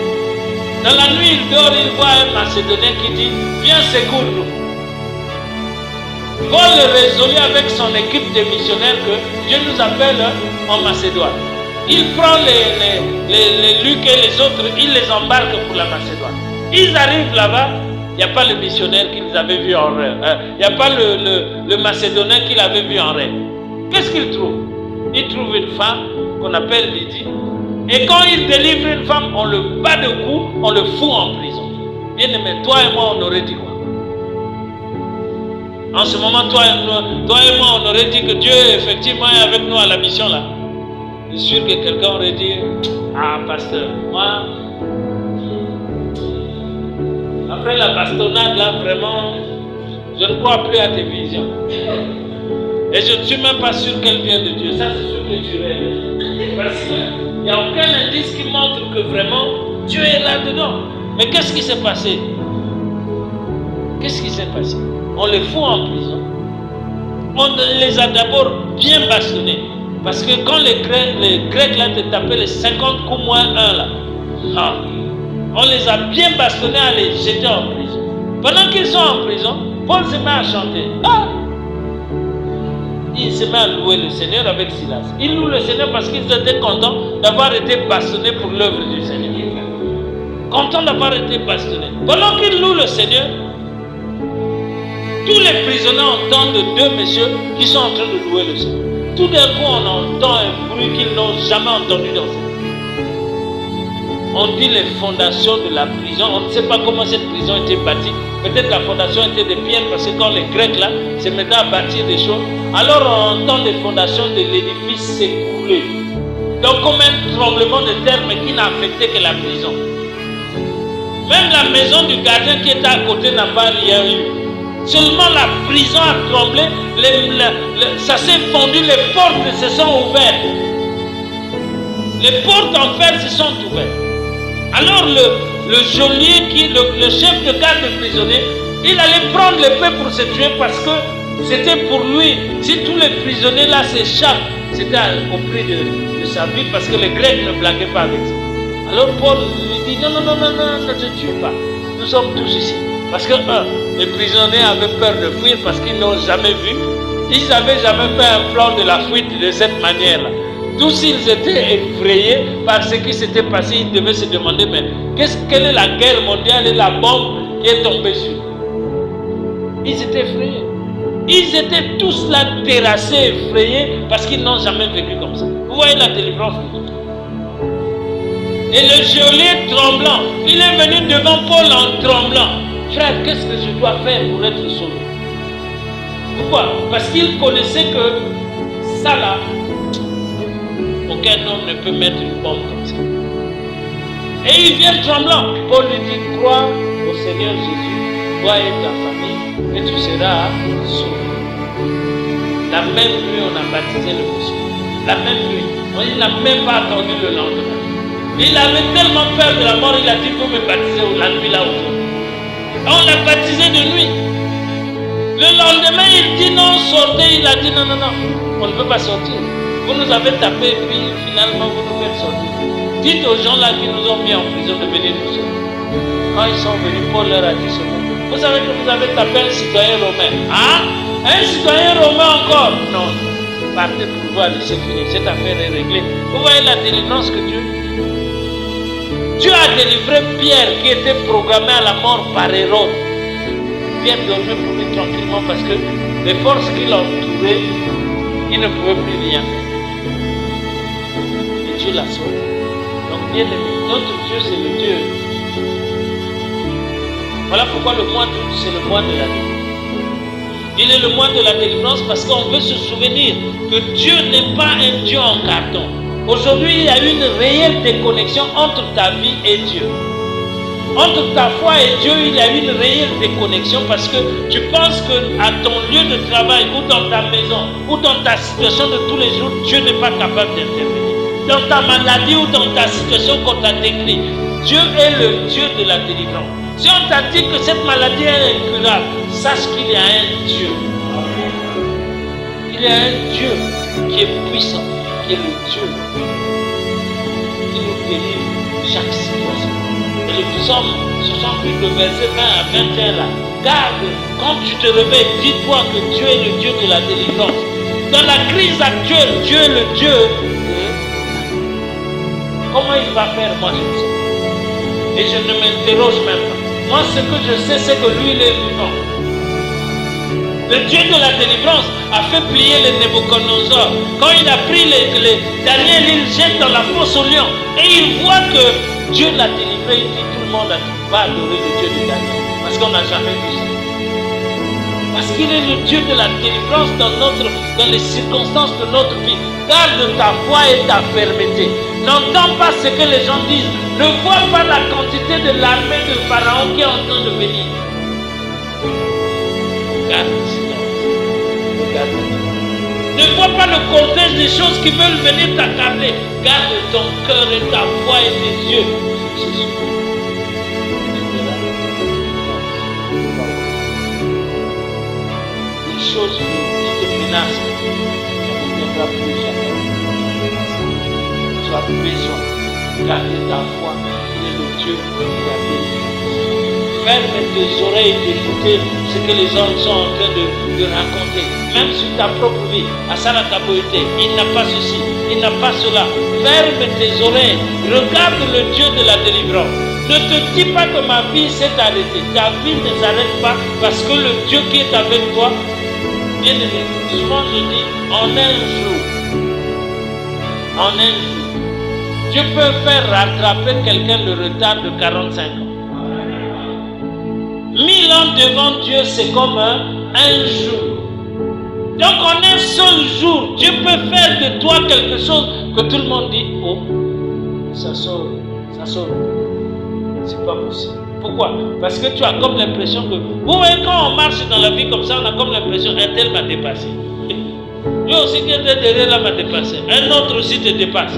Dans la nuit, il dort, il voit un Macédonien qui dit, viens secours-nous. Paul résolut avec son équipe de missionnaires que Dieu nous appelle en Macédoine. Il prend les Luc et les autres, il les embarque pour la Macédoine. Ils arrivent là-bas, il n'y a pas le missionnaire qu'ils avaient vu en rêve. Il n'y a pas le Macédonien qu'il avait vu en rêve. Qu'est-ce qu'il trouve? Il trouve une femme qu'on appelle Lydie. Et quand il délivre une femme, on le bat de coups, on le fout en prison. Bien aimé, toi et moi, on aurait dit quoi? En ce moment, toi et moi, on aurait dit que Dieu, effectivement, est avec nous à la mission là. Je suis sûr que quelqu'un aurait dit, ah, pasteur, moi, après la bastonnade là, vraiment, je ne crois plus à tes visions. Et je ne suis même pas sûr qu'elle vient de Dieu. Ça, c'est sûr que tu rêves. Parce qu'il n'y a aucun indice qui montre que vraiment Dieu est là-dedans. Mais qu'est-ce qui s'est passé? Qu'est-ce qui s'est passé? On les fout en prison. On les a d'abord bien bastonnés. Parce que quand les Grecs là te tapaient les 50 coups moins 1 là, on les a bien bastonnés à les jeter en prison. Pendant qu'ils sont en prison, Paul se met à chanter. Ah! Il se met à louer le Seigneur avec Silas. Il loue le Seigneur parce qu'ils étaient contents d'avoir été bastonnés pour l'œuvre du Seigneur. Contents d'avoir été bastonnés. Pendant qu'ils louent le Seigneur, tous les prisonniers entendent deux messieurs qui sont en train de louer le Seigneur. Tout d'un coup, on entend un bruit qu'ils n'ont jamais entendu dans cette vie. On dit les fondations de la prison. On ne sait pas comment cette prison était bâtie. Peut-être la fondation était de pierre parce que quand les Grecs là se mettaient à bâtir des choses, alors on entend les fondations de l'édifice s'écrouler. Donc comme un tremblement de terre mais qui n'a affecté que la prison. Même la maison du gardien qui était à côté n'a pas rien eu. Seulement la prison a tremblé, ça s'est fondu, les portes se sont ouvertes. Les portes en fer se sont ouvertes. Alors le geôlier, le chef de garde de prisonniers, il allait prendre l'épée pour se tuer parce que c'était pour lui. Si tous les prisonniers là s'échappent, c'était au prix de sa vie parce que les Grecs ne blaguaient pas avec ça. Alors Paul lui dit non, ne te tue pas. Nous sommes tous ici. Parce que les prisonniers avaient peur de fuir parce qu'ils n'ont jamais vu. Ils n'avaient jamais fait un plan de la fuite de cette manière-là. Tous ils étaient effrayés par ce qui s'était passé. Ils devaient se demander, mais quelle est la guerre mondiale et la bombe qui est tombée sur eux? Ils étaient effrayés. Ils étaient tous là terrassés, effrayés, parce qu'ils n'ont jamais vécu comme ça. Vous voyez la délivrance. Et le geôlier tremblant, il est venu devant Paul en tremblant. Frère, qu'est-ce que je dois faire pour être sauvé? Pourquoi? Parce qu'il connaissait que ça là, aucun homme ne peut mettre une bombe comme ça. Et il vient tremblant. Paul lui dit, crois au Seigneur Jésus, toi et ta famille, et tu seras sauvé. La même nuit, on a baptisé le monsieur. La même nuit. Il n'a même pas attendu le lendemain. Il avait tellement peur de la mort, il a dit, vous me baptisez la nuit là aujourd'hui. On l'a baptisé de nuit. Le lendemain, il dit non, sortez. Il a dit non, on ne peut pas sortir. Vous nous avez tapé et puis finalement vous nous faites sortir. Dites aux gens là qui nous ont mis en prison de venir nous sortir. Quand ils sont venus, Paul leur a dit cela. Vous savez que vous avez tapé un citoyen romain. Ah, un citoyen romain encore? Non. Partez pour voir, c'est fini. Cette affaire est réglée. Vous voyez la délivrance que Dieu a délivré Pierre qui était programmé à la mort par Hérode. Pierre dormait pour lui tranquillement parce que les forces qui l'entouraient, il ne pouvait plus rien faire. Et Dieu l'a sauvé. Donc bien aimé, notre Dieu c'est le Dieu. Voilà pourquoi le mois d'août c'est le mois de la délivrance. Il est le mois de la délivrance parce qu'on veut se souvenir que Dieu n'est pas un Dieu en carton. Aujourd'hui, il y a une réelle déconnexion entre ta vie et Dieu. Entre ta foi et Dieu, il y a une réelle déconnexion parce que tu penses qu'à ton lieu de travail ou dans ta maison ou dans ta situation de tous les jours, Dieu n'est pas capable d'intervenir. Dans ta maladie ou dans ta situation qu'on t'a décrit, Dieu est le Dieu de la délivrance. Si on t'a dit que cette maladie est incurable, sache qu'il y a un Dieu. Il y a un Dieu qui est puissant, qui est le Dieu qui nous délivre chaque situation. Et le psaume 68, le verset 20 à 21 là, garde, quand tu te réveilles, dis-toi que Dieu est le Dieu de la délivrance. Dans la crise actuelle, Dieu est le Dieu. Comment il va faire, moi je ne sais pas. Et je ne m'interroge même pas. Moi ce que je sais, c'est que lui il est vivant. Le Dieu de la délivrance a fait plier les Nebuchadnezzar. Quand il a pris les Daniel, il jette dans la fosse au lion. Et il voit que Dieu l'a délivré. Il dit tout le monde va adorer le Dieu de Daniel. Parce qu'on n'a jamais vu ça. Parce qu'il est le Dieu de la délivrance dans les circonstances de notre vie. Garde ta foi et ta fermeté. N'entends pas ce que les gens disent. Ne vois pas la quantité de l'armée de Pharaon qui est en train de venir. Garde le silence. Regarde. Ne vois pas le cortège des choses qui veulent venir t'accabler. Garde ton cœur et ta foi et tes yeux. Jésus. Les choses qui te menacent, ça ne viendra plus jamais. Tu as besoin de garder ta foi. Il est le Dieu de la délivrance. Ferme tes oreilles d'écouter ce que les hommes sont en train de raconter. Même sur ta propre vie, à Sarah Kaboïté, il n'a pas ceci, il n'a pas cela. Ferme tes oreilles, regarde le Dieu de la délivrance. Ne te dis pas que ma vie s'est arrêtée. Ta vie ne s'arrête pas parce que le Dieu qui est avec toi, bien aimé, souvent je dis, en un jour, Dieu peut faire rattraper quelqu'un le retard de 45 ans. 1000 ans devant Dieu, c'est comme un jour. Donc en un seul jour, Dieu peut faire de toi quelque chose que tout le monde dit, oh, ça sort. C'est pas possible. Pourquoi? Parce que tu as comme l'impression que, vous voyez, quand on marche dans la vie comme ça, on a comme l'impression, un tel m'a dépassé. Lui aussi qui était derrière là m'a dépassé. Un autre aussi te dépasse.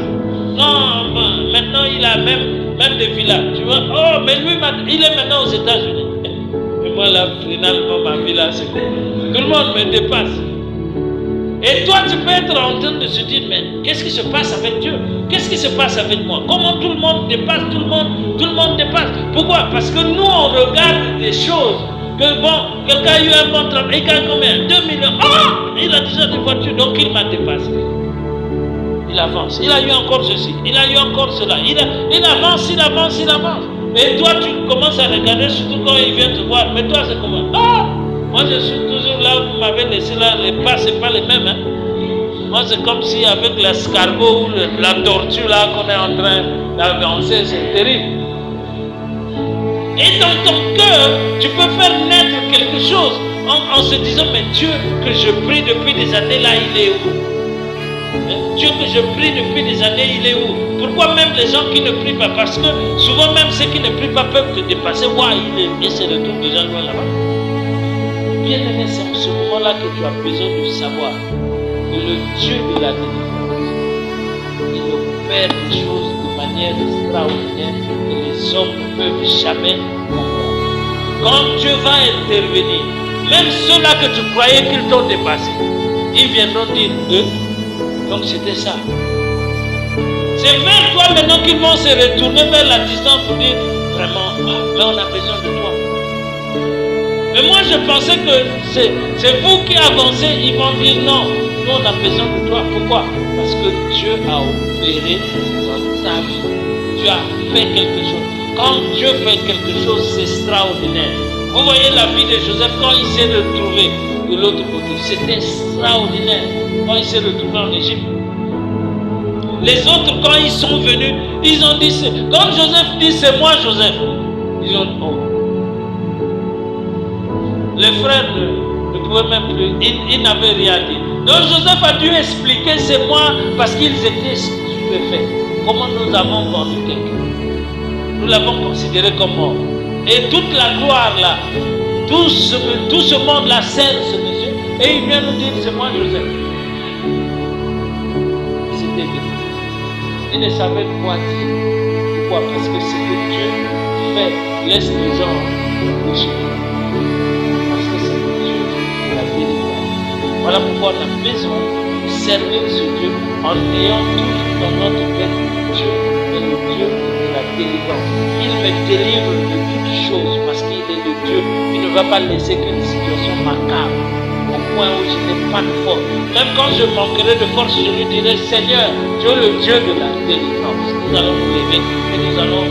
Non, maintenant il a même des villas. Tu vois, oh, mais lui, il est maintenant aux États-Unis. Et moi là, finalement, ma villa, c'est quoi? Tout le monde me dépasse. Et toi, tu peux être en train de se dire, mais qu'est-ce qui se passe avec Dieu? Qu'est-ce qui se passe avec moi? Comment tout le monde dépasse, tout le monde dépasse? Pourquoi? Parce que nous, on regarde des choses. Que bon, quelqu'un a eu un bon travail, il gagne combien? 2 millions. Oh, il a déjà des voitures, donc il m'a dépassé. Il avance. Il a eu encore ceci, il a eu encore cela. Il avance. Et toi, tu commences à regarder, surtout quand il vient te voir. Mais toi, c'est comment? Ah! Moi, je suis toujours là où vous m'avez laissé là. Les pas, ce n'est pas les mêmes. Hein? Moi, c'est comme si avec l'escargot ou la tortue là qu'on est en train d'avancer, c'est terrible. Et dans ton cœur, tu peux faire naître quelque chose en se disant, mais Dieu que je prie depuis des années là, il est où? Dieu que je prie depuis des années, il est où? Pourquoi même les gens qui ne prient pas? Parce que souvent même ceux qui ne prient pas peuvent te dépasser. Waouh, il est, et c'est le tour déjà loin là-bas. Bien aimé, c'est en ce moment-là que tu as besoin de savoir que le Dieu de la délivrance, il opère des choses de manière extraordinaire que les hommes ne peuvent jamais comprendre. Quand Dieu va intervenir, même ceux-là que tu croyais qu'ils t'ont dépassé, ils viendront dire eux. Donc c'était ça. C'est vers toi maintenant qu'ils vont se retourner vers la distance pour dire vraiment, mais on a besoin de toi. Mais moi je pensais que c'est vous qui avancez. Ils vont dire non, nous on a besoin de toi. Pourquoi? Parce que Dieu a opéré dans ta vie. Dieu a fait quelque chose. Quand Dieu fait quelque chose, c'est extraordinaire. Vous voyez la vie de Joseph quand il s'est retrouvé de l'autre côté. C'était extraordinaire quand il s'est retrouvé en Égypte. Les autres, quand ils sont venus, ils ont dit, quand Joseph dit c'est moi Joseph, ils ont dit oh. Les frères ne pouvaient même plus, ils n'avaient rien dit. Donc Joseph a dû expliquer c'est moi parce qu'ils étaient stupéfaits. Comment nous avons vendu quelqu'un? Nous l'avons considéré comme mort. Et toute la gloire là, tout ce monde là sert ce monsieur. Et il vient nous dire c'est moi Joseph. C'était bien. Il ne savait quoi dire. Pourquoi? Parce que ce que Dieu fait laisse les gens bouger. Parce que c'est le Dieu de la délivrance. Voilà pourquoi on a besoin de servir ce Dieu en ayant toujours dans notre tête Dieu est le Dieu de la délivrance. Il me délivre de toutes choses parce qu'il est le Dieu. Il ne va pas laisser qu'une situation macabre au point où je n'ai pas de force. Même quand je manquerai de force, je lui dirai Seigneur, tu es le Dieu de la délivrance. Nous allons nous lever et nous allons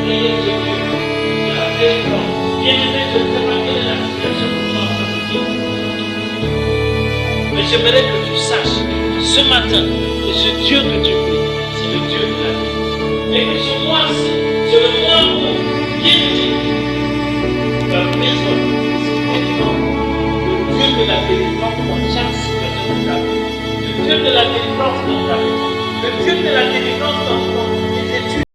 prier ce Dieu de la délivrance. Bien aimé, je ne sais pas quelle est la situation que tu es en train de vivre. Mais j'aimerais que tu saches ce matin que ce Dieu que tu pries, c'est le Dieu de la vie. Et que ce mois-ci, c'est le mois où il dit tu as besoin le Dieu de la délivrance dans chaque situation de ta vie. Le Dieu de la délivrance dans ta vie. Le Dieu de la délivrance dans